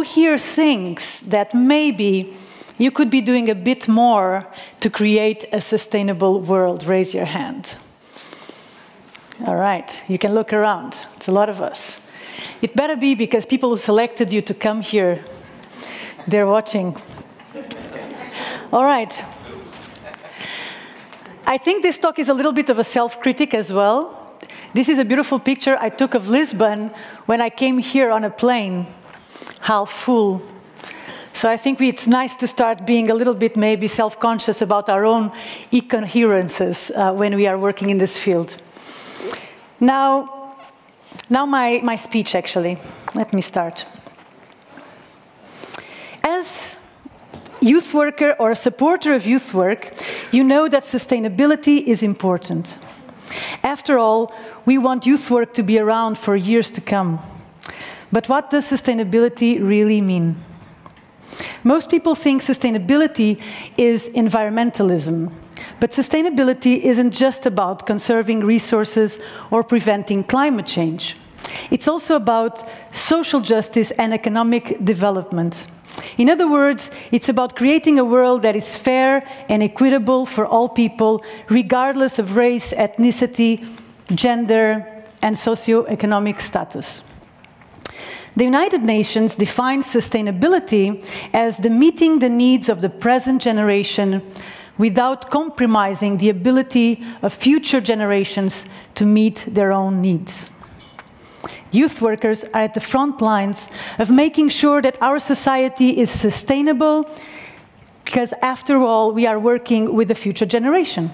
here thinks that maybe you could be doing a bit more to create a sustainable world? Raise your hand. All right, you can look around. It's a lot of us. It better be, because people who selected you to come here, they're watching. All right. I think this talk is a little bit of a self-critic as well. This is a beautiful picture I took of Lisbon when I came here on a plane, half full. So I think it's nice to start being a little bit maybe self-conscious about our own incoherences when we are working in this field. Now my speech, actually. Let me start. As youth worker or a supporter of youth work, you know that sustainability is important. After all, we want youth work to be around for years to come. But what does sustainability really mean? Most people think sustainability is environmentalism. But sustainability isn't just about conserving resources or preventing climate change. It's also about social justice and economic development. In other words, it's about creating a world that is fair and equitable for all people, regardless of race, ethnicity, gender, and socioeconomic status. The United Nations defines sustainability as meeting the needs of the present generation without compromising the ability of future generations to meet their own needs. Youth workers are at the front lines of making sure that our society is sustainable, because after all, we are working with the future generation.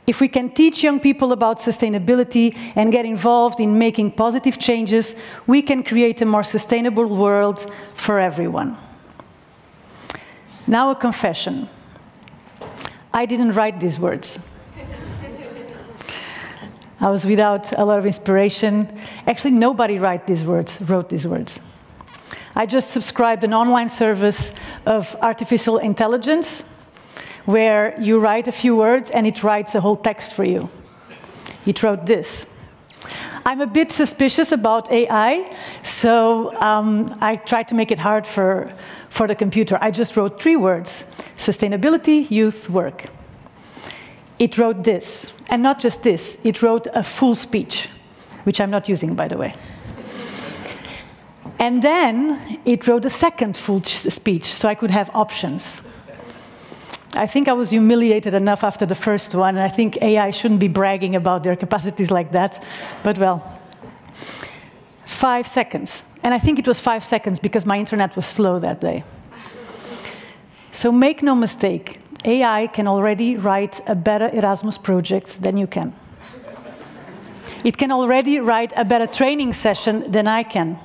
If we can teach young people about sustainability and get involved in making positive changes, we can create a more sustainable world for everyone. Now a confession. I didn't write these words. I was without a lot of inspiration. Actually, nobody wrote these words. I just subscribed an online service of artificial intelligence where you write a few words and it writes a whole text for you. It wrote this. I'm a bit suspicious about AI, so I tried to make it hard for the computer. I just wrote 3 words: sustainability, youth, work. It wrote this, and not just this, it wrote a full speech, which I'm not using, by the way. And then it wrote a second full speech, so I could have options. I think I was humiliated enough after the first one, and I think AI shouldn't be bragging about their capacities like that, but well. 5 seconds. And I think it was 5 seconds because my internet was slow that day. So make no mistake, AI can already write a better Erasmus project than you can. It can already write a better training session than I can.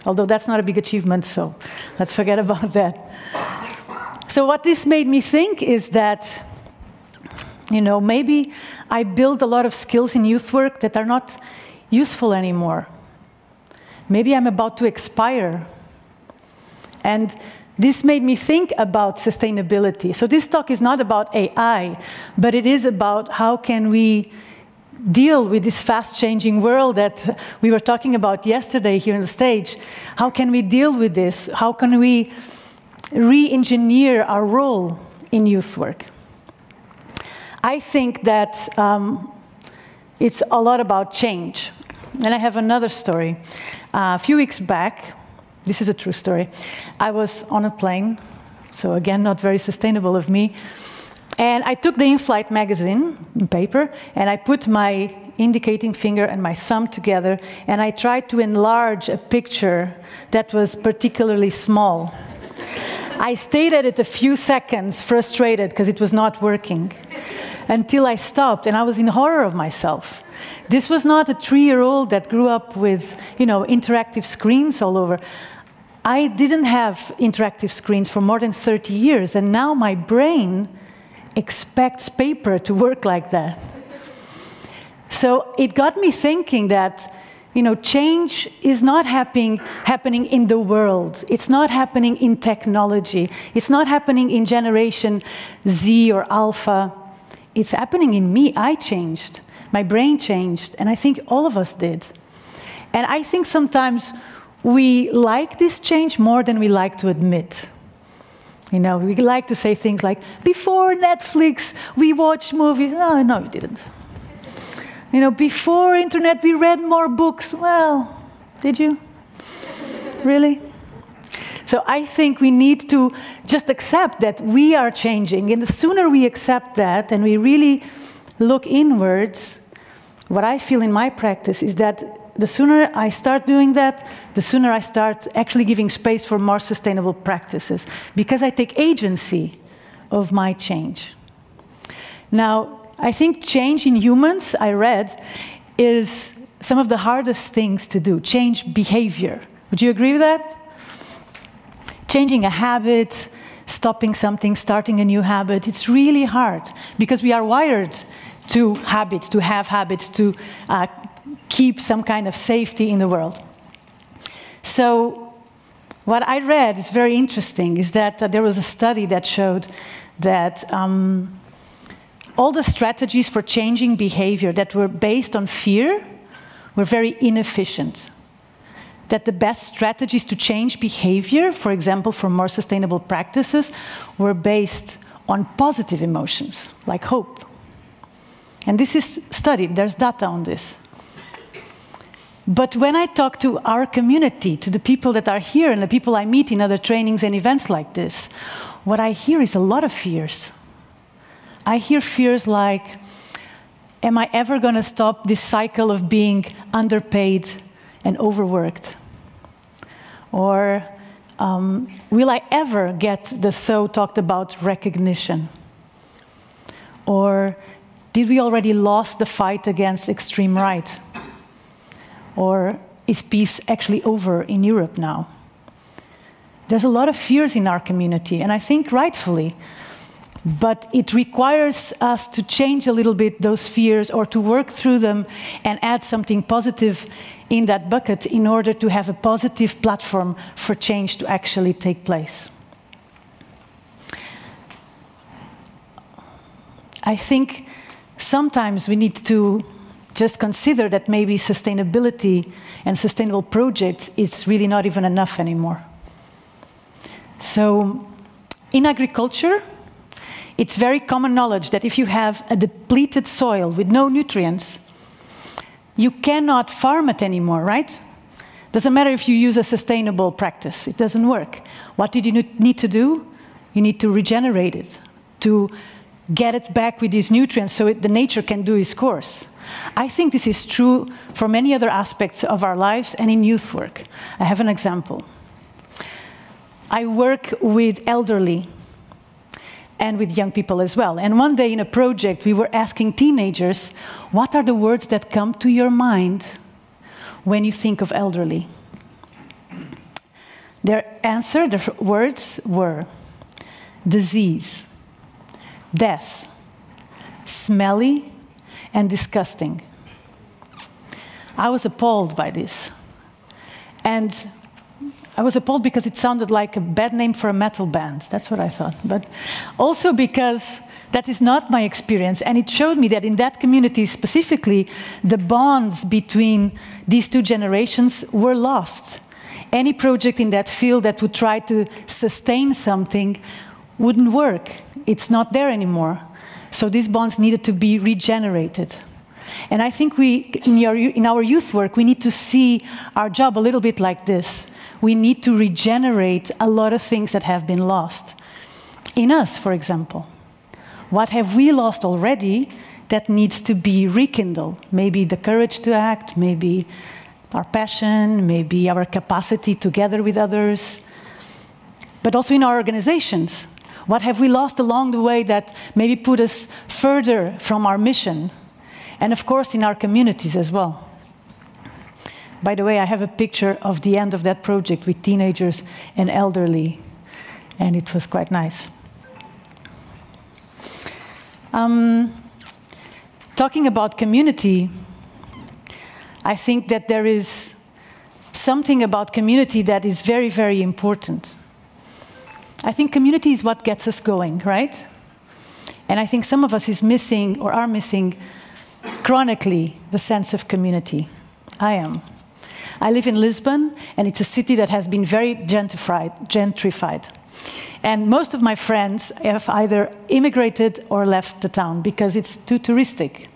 Although that's not a big achievement, so let's forget about that. So what this made me think is that, you know, maybe I build a lot of skills in youth work that are not useful anymore. Maybe I'm about to expire. And this made me think about sustainability. So this talk is not about AI, but it is about how can we deal with this fast-changing world that we were talking about yesterday here on the stage. How can we deal with this? How can we re-engineer our role in youth work? I think that it's a lot about change. And I have another story. A few weeks back, this is a true story, I was on a plane, so again, not very sustainable of me, and I took the in-flight magazine, paper, and I put my indicating finger and my thumb together, and I tried to enlarge a picture that was particularly small. I stayed at it a few seconds, frustrated, because it was not working, until I stopped, and I was in horror of myself. This was not a 3-year-old that grew up with, you know, interactive screens all over. I didn't have interactive screens for more than 30 years, and now my brain expects paper to work like that. So it got me thinking that, you know, change is not happening in the world. It's not happening in technology. It's not happening in generation Z or Alpha. It's happening in me. I changed. My brain changed, and I think all of us did. And I think sometimes we like this change more than we like to admit. You know, we like to say things like, before Netflix, we watched movies. No, no, we didn't. You know, before internet, we read more books. Well, did you? Really? So I think we need to just accept that we are changing. And the sooner we accept that and we really look inwards, what I feel in my practice is that the sooner I start doing that, the sooner I start actually giving space for more sustainable practices, because I take agency of my change. Now, I think change in humans, I read, is some of the hardest things to do, change behavior. Would you agree with that? Changing a habit, stopping something, starting a new habit, it's really hard, because we are wired to habits, to have habits, to keep some kind of safety in the world. So what I read is very interesting, is that there was a study that showed that all the strategies for changing behavior that were based on fear were very inefficient. That the best strategies to change behavior, for example, for more sustainable practices, were based on positive emotions, like hope. And this is studied, there's data on this. But when I talk to our community, to the people that are here and the people I meet in other trainings and events like this, what I hear is a lot of fears. I hear fears like, am I ever going to stop this cycle of being underpaid and overworked? Or will I ever get the so talked about recognition? Or did we already lose the fight against extreme right? Or is peace actually over in Europe now? There's a lot of fears in our community, and I think rightfully. But it requires us to change a little bit those fears, or to work through them and add something positive in that bucket in order to have a positive platform for change to actually take place. I think sometimes we need to just consider that maybe sustainability and sustainable projects is really not even enough anymore. So in agriculture, it's very common knowledge that if you have a depleted soil with no nutrients, you cannot farm it anymore, right? Doesn't matter if you use a sustainable practice, it doesn't work. What did you need to do? You need to regenerate it, to get it back with these nutrients so the nature can do its course. I think this is true for many other aspects of our lives and in youth work. I have an example. I work with elderly and with young people as well. And one day in a project, we were asking teenagers, what are the words that come to your mind when you think of elderly? Their answer, their words were disease, death, smelly, and disgusting. I was appalled by this. And I was appalled because it sounded like a bad name for a metal band. That's what I thought. But also because that is not my experience. And it showed me that in that community specifically, the bonds between these two generations were lost. Any project in that field that would try to sustain something wouldn't work. It's not there anymore. So these bonds needed to be regenerated. And I think in our youth work, we need to see our job a little bit like this. We need to regenerate a lot of things that have been lost. In us, for example. What have we lost already that needs to be rekindled? Maybe the courage to act, maybe our passion, maybe our capacity together with others. But also in our organizations. What have we lost along the way that maybe put us further from our mission? And of course, in our communities as well. By the way, I have a picture of the end of that project with teenagers and elderly, and it was quite nice. Talking about community, I think that there is something about community that is very, very important. I think community is what gets us going, right? And I think some of us is missing, or are missing, chronically, the sense of community. I am. I live in Lisbon, and it's a city that has been very gentrified. And most of my friends have either immigrated or left the town because it's too touristic.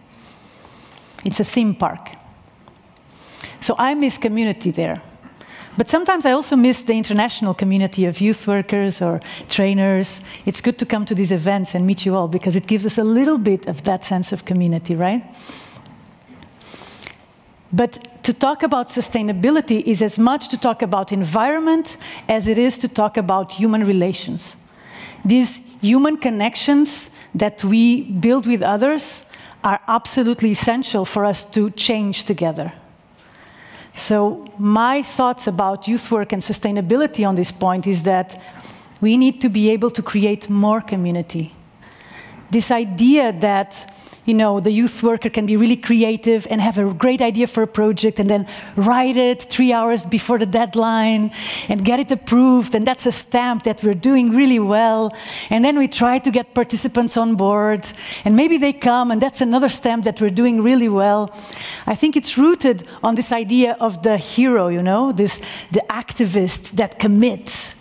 It's a theme park. So I miss community there. But sometimes I also miss the international community of youth workers or trainers. It's good to come to these events and meet you all because it gives us a little bit of that sense of community, right? But to talk about sustainability is as much to talk about environment as it is to talk about human relations. These human connections that we build with others are absolutely essential for us to change together. So my thoughts about youth work and sustainability on this point is that we need to be able to create more community. This idea that the youth worker can be really creative and have a great idea for a project and then write it 3 hours before the deadline and get it approved, and that's a stamp that we're doing really well. And then we try to get participants on board, and maybe they come, and that's another stamp that we're doing really well. I think it's rooted on this idea of the hero, the activist that commits,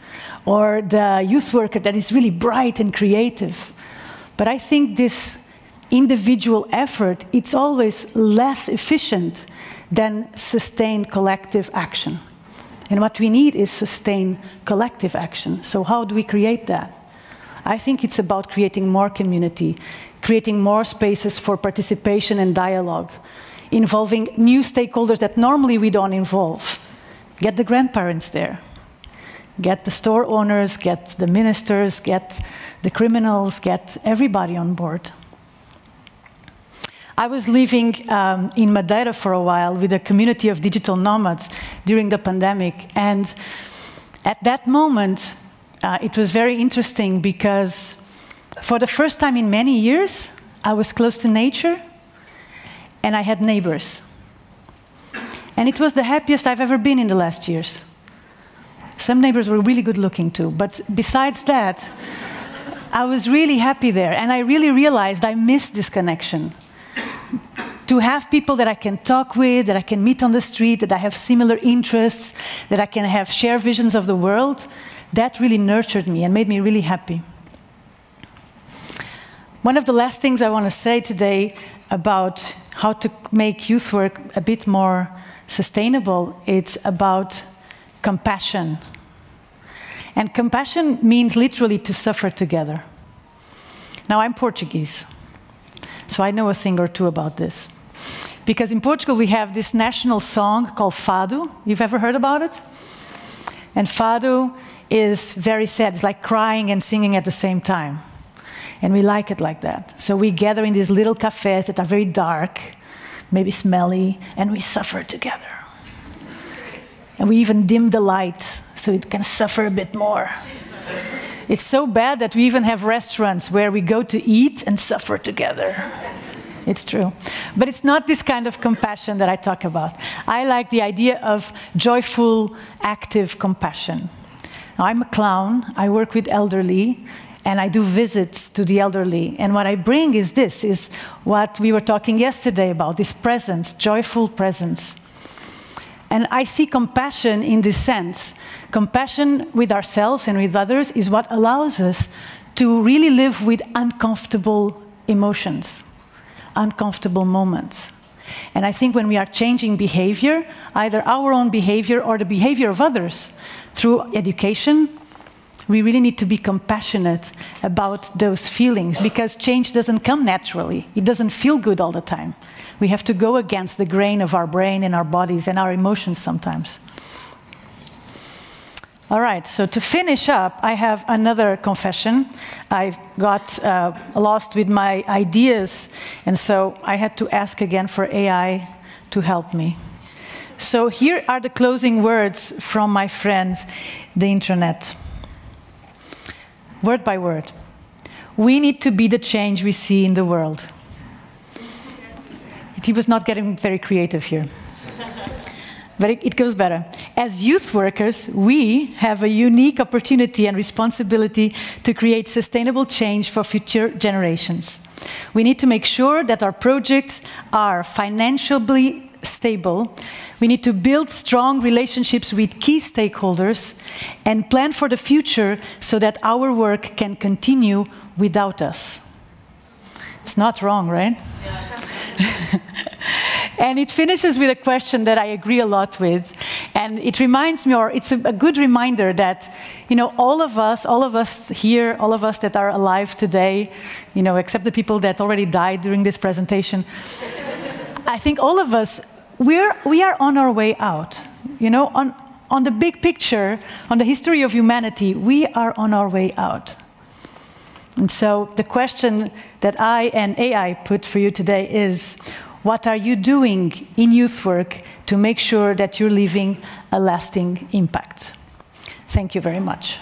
or the youth worker that is really bright and creative. But I think this individual effort, it's always less efficient than sustained collective action. And what we need is sustained collective action. So how do we create that? I think it's about creating more community, creating more spaces for participation and dialogue, involving new stakeholders that normally we don't involve. Get the grandparents there. Get the store owners, get the ministers, get the criminals, get everybody on board. I was living in Madeira for a while with a community of digital nomads during the pandemic. And at that moment, it was very interesting because for the first time in many years, I was close to nature and I had neighbors. And it was the happiest I've ever been in the last years. Some neighbors were really good looking too, but besides that, I was really happy there. And I really realized I missed this connection. To have people that I can talk with, that I can meet on the street, that I have similar interests, that I can have shared visions of the world, that really nurtured me and made me really happy. One of the last things I want to say today about how to make youth work a bit more sustainable, it's about compassion. And compassion means literally to suffer together. Now, I'm Portuguese, so I know a thing or two about this. Because in Portugal, we have this national song called Fado. You've ever heard about it? And Fado is very sad. It's like crying and singing at the same time. And we like it like that. So we gather in these little cafes that are very dark, maybe smelly, and we suffer together. And we even dim the light so it can suffer a bit more. It's so bad that we even have restaurants where we go to eat and suffer together. It's true. But it's not this kind of compassion that I talk about. I like the idea of joyful, active compassion. Now, I'm a clown. I work with elderly, and I do visits to the elderly. And what I bring is this, is what we were talking yesterday about, this presence, joyful presence. And I see compassion in this sense. Compassion with ourselves and with others is what allows us to really live with uncomfortable emotions, uncomfortable moments. And I think when we are changing behavior, either our own behavior or the behavior of others, through education, we really need to be compassionate about those feelings, because change doesn't come naturally. It doesn't feel good all the time. We have to go against the grain of our brain and our bodies and our emotions sometimes. All right, so to finish up, I have another confession. I got lost with my ideas, and so I had to ask again for AI to help me. So here are the closing words from my friend, the internet. Word by word. We need to be the change we see in the world. He was not getting very creative here. But it goes better. As youth workers, we have a unique opportunity and responsibility to create sustainable change for future generations. We need to make sure that our projects are financially stable. We need to build strong relationships with key stakeholders and plan for the future so that our work can continue without us. It's not wrong, right? Yeah. And it finishes with a question that I agree a lot with. And it reminds me, or it's a good reminder that, you know, all of us here, all of us that are alive today, you know, except the people that already died during this presentation, I think all of us, we are on our way out. You know, on the big picture, on the history of humanity, we are on our way out. And so the question that I and AI put for you today is, what are you doing in youth work to make sure that you're leaving a lasting impact? Thank you very much.